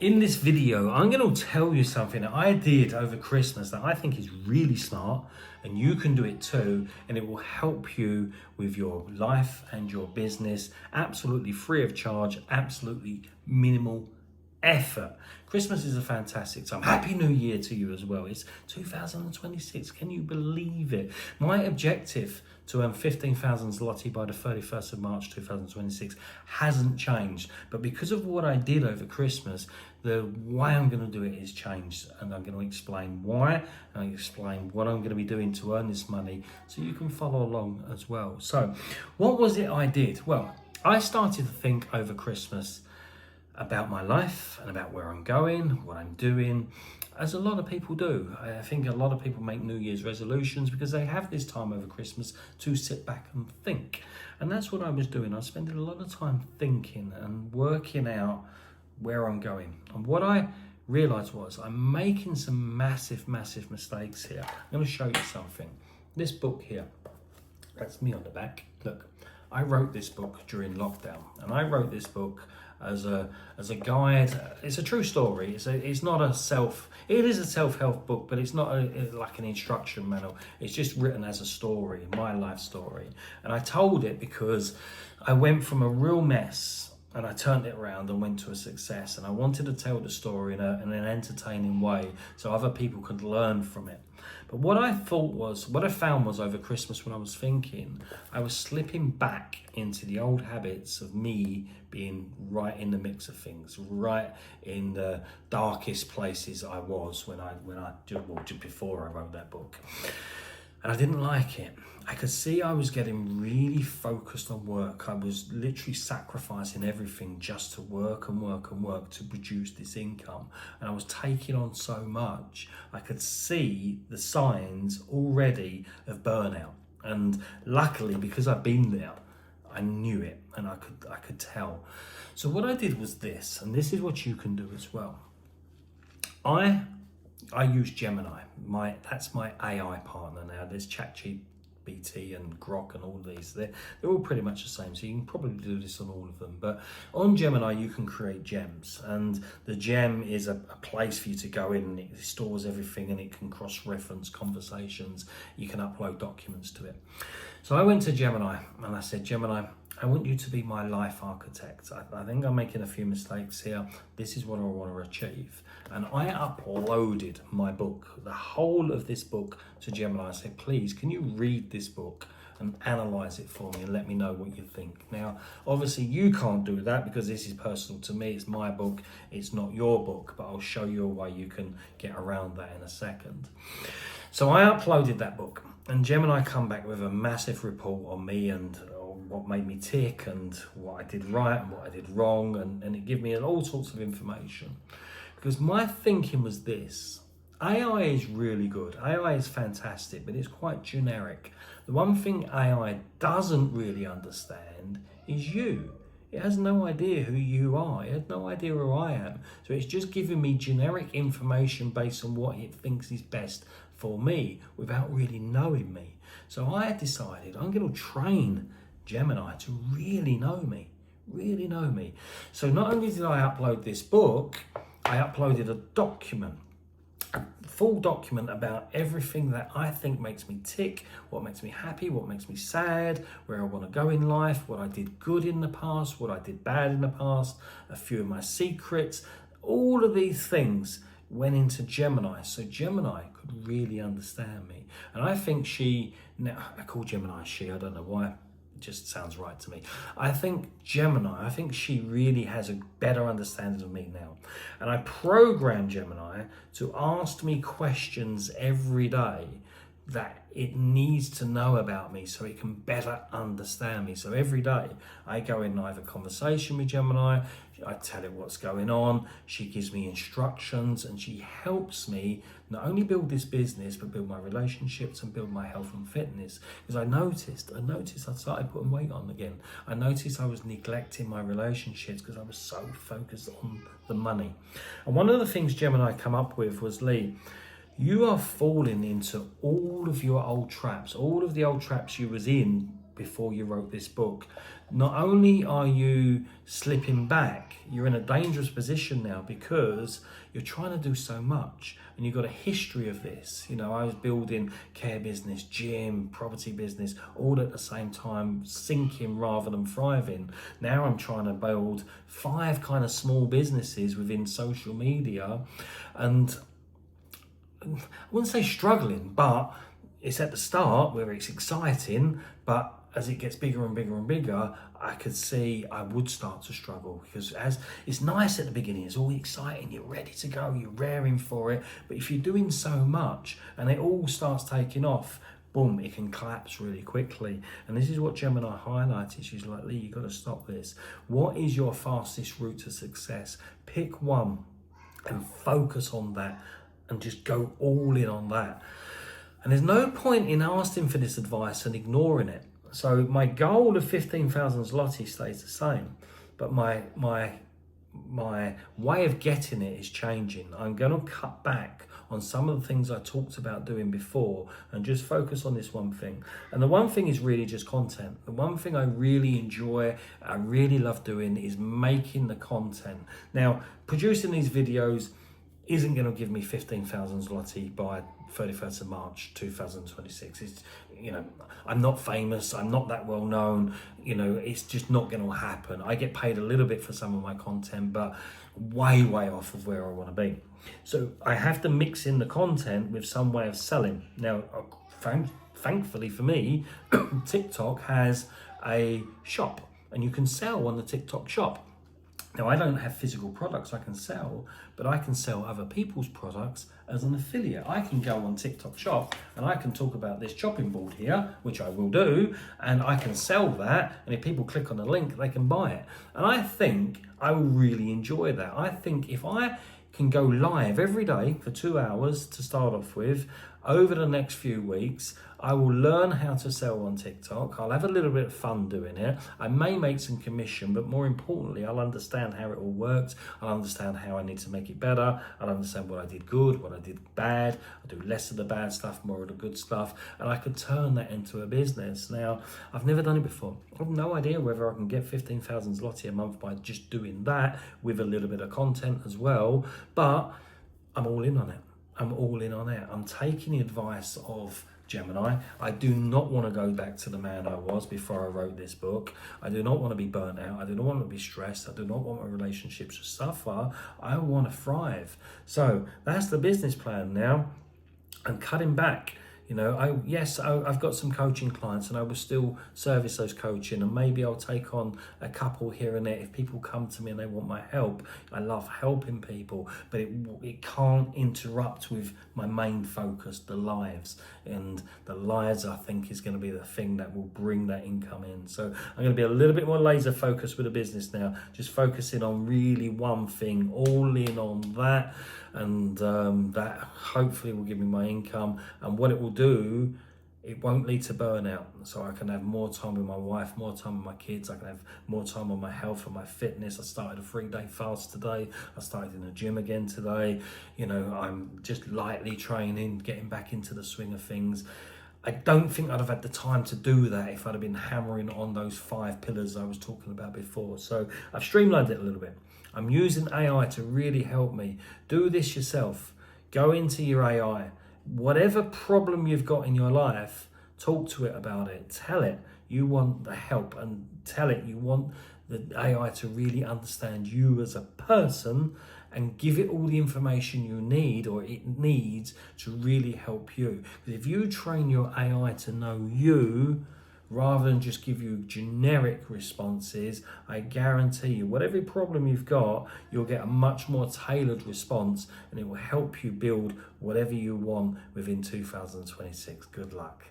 In this video, I'm going to tell you something that I did over Christmas that I think is really smart, and you can do it too, and it will help you with your life and your business absolutely free of charge, absolutely minimal effort. Christmas is a fantastic time. Happy New Year to you as well. It's 2026. Can you believe it? My objective to earn 15,000 Złoty by the 31st of March 2026 hasn't changed. But because of what I did over Christmas, the way I'm going to do it is changed. And I'm going to explain why, and I explain what I'm going to be doing to earn this money so you can follow along as well. So what was it I did? Well, I started to think over Christmas about my life and about where I'm going, what I'm doing, as a lot of people do. I think a lot of people make New Year's resolutions because they have this time over Christmas to sit back and think. And that's what I was doing. I was spending a lot of time thinking and working out where I'm going. And what I realized was I'm making some massive mistakes here. I'm going to show you something. This book here, that's me on the back. Look, I wrote this book during lockdown, and I wrote this book as a guide. It's a true story. It is a self-help book, but it's not like an instruction manual. It's just written as a story, my life story. And I told it because I went from a real mess and I turned it around and went to a success. And I wanted to tell the story in an entertaining way so other people could learn from it. But what I found was over Christmas when I was thinking, I was slipping back into the old habits of me being right in the mix of things, right in the darkest places I was just before I wrote that book. And I didn't like it. I could see I was getting really focused on work. I was literally sacrificing everything just to work to produce this income. And I was taking on so much. I could see the signs already of burnout. And luckily, because I've been there, I knew it and I could tell. So what I did was this, and this is what you can do as well. I use Gemini. That's my AI partner now. There's ChatGPT and Grok and all these. They're all pretty much the same, so you can probably do this on all of them. But on Gemini, you can create gems, and the gem is a place for you to go in, and it stores everything, and it can cross-reference conversations. You can upload documents to it. So I went to Gemini, and I said, Gemini, I want you to be my life architect. I think I'm making a few mistakes here. This is what I want to achieve. And I uploaded my book, the whole of this book, to Gemini. I said, please, can you read this book and analyze it for me and let me know what you think? Now, obviously you can't do that because this is personal to me. It's my book. It's not your book, but I'll show you a way you can get around that in a second. So I uploaded that book, and Gemini come back with a massive report on me and what made me tick and what I did right and what I did wrong, and it gave me all sorts of information. Because my thinking was this: AI is really good, AI is fantastic, but it's quite generic. The one thing AI doesn't really understand is you. It has no idea who you are. It has no idea who I am. So it's just giving me generic information based on what it thinks is best for me without really knowing me. So I decided I'm going to train Gemini to really know me. So not only did I upload this book, I uploaded a document, a full document about everything that I think makes me tick, what makes me happy, what makes me sad, where I want to go in life, what I did good in the past, what I did bad in the past, a few of my secrets. All of these things went into Gemini, so Gemini could really understand me. And I think I call Gemini she, I don't know why. Just sounds right to me. I think she really has a better understanding of me now. And I programmed Gemini to ask me questions every day that it needs to know about me so it can better understand me. So every day I go in and I have a conversation with Gemini. I tell it what's going on. She gives me instructions, and she helps me not only build this business, but build my relationships and build my health and fitness. Because I noticed I started putting weight on again. I noticed I was neglecting my relationships because I was so focused on the money. And one of the things Gemini come up with was, Lee, you are falling into all of your old traps, all of the old traps you was in before you wrote this book. Not only are you slipping back, you're in a dangerous position now because you're trying to do so much and you've got a history of this. You know, I was building care business, gym, property business, all at the same time, sinking rather than thriving. Now I'm trying to build 5 kind of small businesses within social media, and I wouldn't say struggling, but it's at the start where it's exciting, but as it gets bigger and bigger and bigger, I could see I would start to struggle, because as it's nice at the beginning, it's all exciting, you're ready to go, you're raring for it. But if you're doing so much and it all starts taking off, boom, it can collapse really quickly. And this is what Gemini highlighted. She's like, Lee, you've got to stop this. What is your fastest route to success? Pick one and focus on that and just go all in on that. And there's no point in asking for this advice and ignoring it. So my goal of 15,000 zloty stays the same, but my way of getting it is changing. I'm going to cut back on some of the things I talked about doing before and just focus on this one thing. And the one thing is really just content. The one thing I really enjoy, I really love doing, is making the content. Now, producing these videos isn't going to give me 15,000 zloty by 31st of March 2026. It's, you know, I'm not famous, I'm not that well known, you know, it's just not going to happen. I get paid a little bit for some of my content, but way off of where I want to be. So I have to mix in the content with some way of selling. Now, thankfully for me, TikTok has a shop and you can sell on the TikTok shop. Now, I don't have physical products I can sell, but I can sell other people's products as an affiliate. I can go on TikTok shop and I can talk about this chopping board here, which I will do, and I can sell that. And if people click on the link, they can buy it. And I think I will really enjoy that. I think if I can go live every day for 2 hours to start off with, over the next few weeks, I will learn how to sell on TikTok. I'll have a little bit of fun doing it. I may make some commission, but more importantly, I'll understand how it all works. I'll understand how I need to make it better. I'll understand what I did good, what I did bad. I'll do less of the bad stuff, more of the good stuff, and I could turn that into a business. Now, I've never done it before. I have no idea whether I can get 15,000 zloty a month by just doing that with a little bit of content as well, but I'm all in on it. I'm all in on it. I'm taking the advice of Gemini. I do not want to go back to the man I was before I wrote this book. I do not want to be burnt out. I do not want to be stressed. I do not want my relationships to suffer. I want to thrive. So that's the business plan now. I'm cutting back. You know, I've got some coaching clients and I will still service those coaching, and maybe I'll take on a couple here and there if people come to me and they want my help. I love helping people, but it can't interrupt with my main focus, the lives. And the lives, I think, is going to be the thing that will bring that income in. So I'm going to be a little bit more laser focused with the business now, just focusing on really one thing, all in on that. And that hopefully will give me my income, and what it will do, it won't lead to burnout. So I can have more time with my wife, more time with my kids. I can have more time on my health and my fitness. I started a 3-day fast today. I started in the gym again today. You know, I'm just lightly training, getting back into the swing of things. I don't think I'd have had the time to do that if I'd have been hammering on those 5 pillars I was talking about before. So I've streamlined it a little bit. I'm using AI to really help me. Do this yourself. Go into your AI. Whatever problem you've got in your life, talk to it about it. Tell it you want the help, and tell it you want the AI to really understand you as a person and give it all the information you need, or it needs, to really help you. Because if you train your AI to know you, rather than just give you generic responses, I guarantee you, whatever problem you've got, you'll get a much more tailored response, and it will help you build whatever you want within 2026. Good luck.